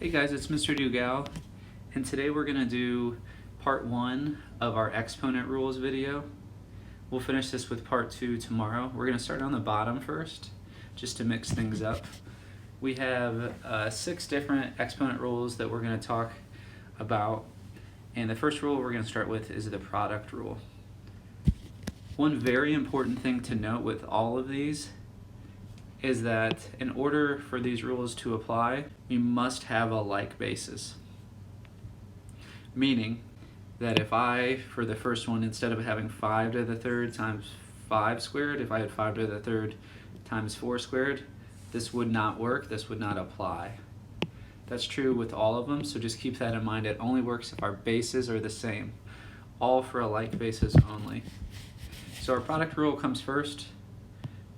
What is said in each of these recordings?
Hey guys, it's Mr. Dugal, and today we're going to do part 1 of our Exponent Rules video. We'll finish this with part 2 tomorrow. We're going to start on the bottom first, just to mix things up. We have 6 different exponent rules that we're going to talk about, and the first rule we're going to start with is the product rule. One very important thing to note with all of these is that in order for these rules to apply, we must have a like basis. Meaning that if I, for the first one, instead of having 5 to the third times 5 squared, if I had 5 to the third times 4 squared, this would not work, this would not apply. That's true with all of them, so just keep that in mind. It only works if our bases are the same, all for a like basis only. So our product rule comes first.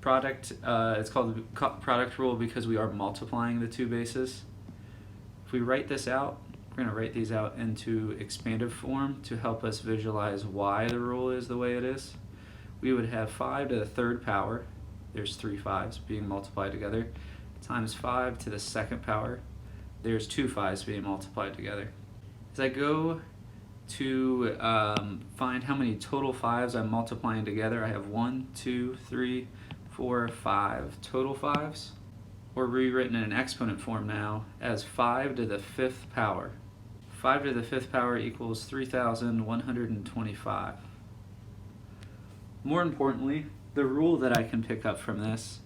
It's called the product rule because we are multiplying the two bases. If we write this out, we're going to write these out into expanded form to help us visualize why the rule is the way it is. We would have 5 to the third power, there's 3 5s being multiplied together, times 5 to the second power, there's 2 5s being multiplied together. As I go to find how many total 5s I'm multiplying together, I have 1, 2, 3, 4, 5 total 5s, or rewritten in exponent form now as 5 to the 5th power. 5 to the 5th power equals 3,125. More importantly, the rule that I can pick up from this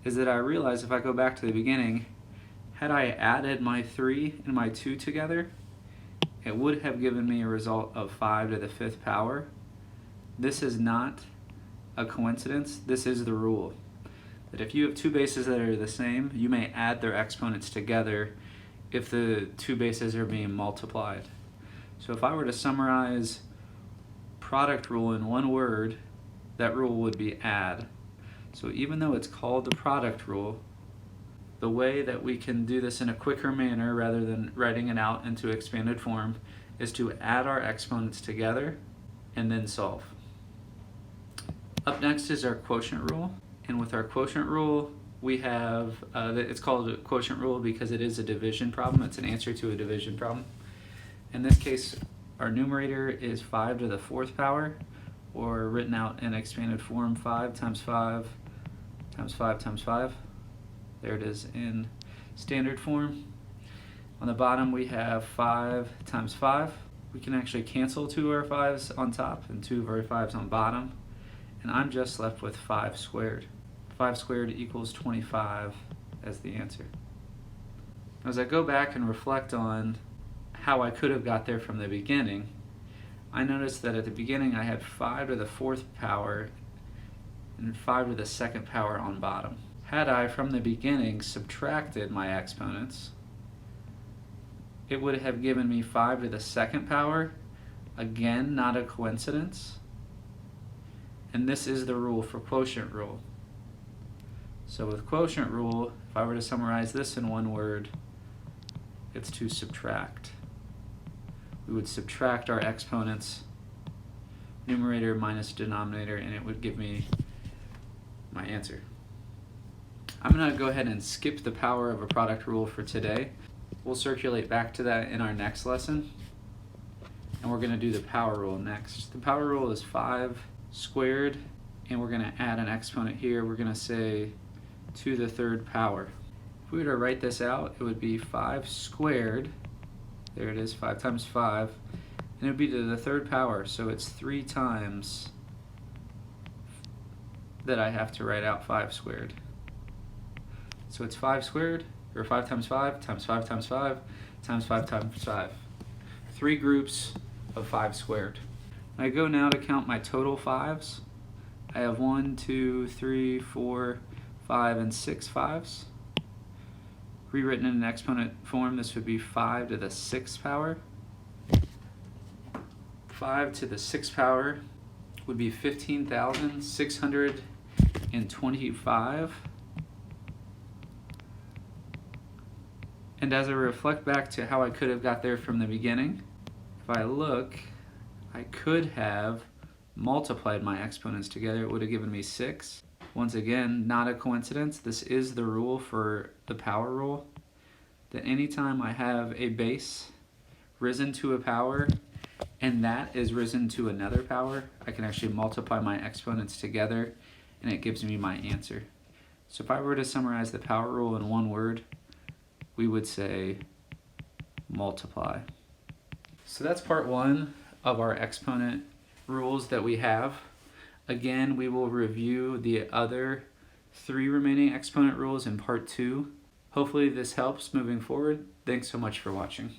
is that I realize if I go back to the beginning, had I added my 3 and my 2 together, it would have given me a result of 5 to the 5th power. This is not a coincidence, this is the rule. That if you have two bases that are the same, you may add their exponents together if the two bases are being multiplied. So if I were to summarize product rule in one word, that rule would be add. So even though it's called the product rule, the way that we can do this in a quicker manner rather than writing it out into expanded form is to add our exponents together and then solve. Up next is our quotient rule, and with our quotient rule we have, it's called a quotient rule because it is a division problem. It's an answer to a division problem. In this case, our numerator is 5 to the 4th power, or written out in expanded form, 5 times 5 times 5 times 5. There it is in standard form. On the bottom we have 5 times 5. We can actually cancel 2 of our 5s on top and 2 of our 5s on bottom. And I'm just left with 5 squared. 5 squared equals 25 as the answer. As I go back and reflect on how I could have got there from the beginning, I noticed that at the beginning I had 5 to the 4th power and 5 to the 2nd power on bottom. Had I from the beginning subtracted my exponents, it would have given me 5 to the 2nd power, again not a coincidence. And this is the rule for quotient rule. So with quotient rule, if I were to summarize this in one word, it's to subtract. We would subtract our exponents, numerator minus denominator, and it would give me my answer. I'm going to go ahead and skip the power of a product rule for today. We'll circulate back to that in our next lesson, and we're going to do the power rule next. The power rule is 5 squared, and we're going to add an exponent here. We're going to say to the 3rd power. If we were to write this out, it would be 5 squared, there it is, 5 times 5, and it would be to the 3rd power, so it's 3 times that I have to write out 5 squared. So it's 5 squared, or 5 times 5 times 5 times 5 times 5 times 5. 3 groups of 5 squared. I go now to count my total 5s. I have 1, 2, 3, 4, 5, and 6 5s. Rewritten in an exponent form, this would be 5 to the 6th power. 5 to the 6th power would be 15,625. And as I reflect back to how I could have got there from the beginning, if I look, I could have multiplied my exponents together. It would have given me 6. Once again, not a coincidence. This is the rule for the power rule. that anytime I have a base risen to a power and that is risen to another power, I can actually multiply my exponents together and it gives me my answer. So if I were to summarize the power rule in one word, we would say multiply. So that's part one of our exponent rules that we have. Again, we will review the other 3 remaining exponent rules in part 2. Hopefully this helps moving forward. Thanks so much for watching.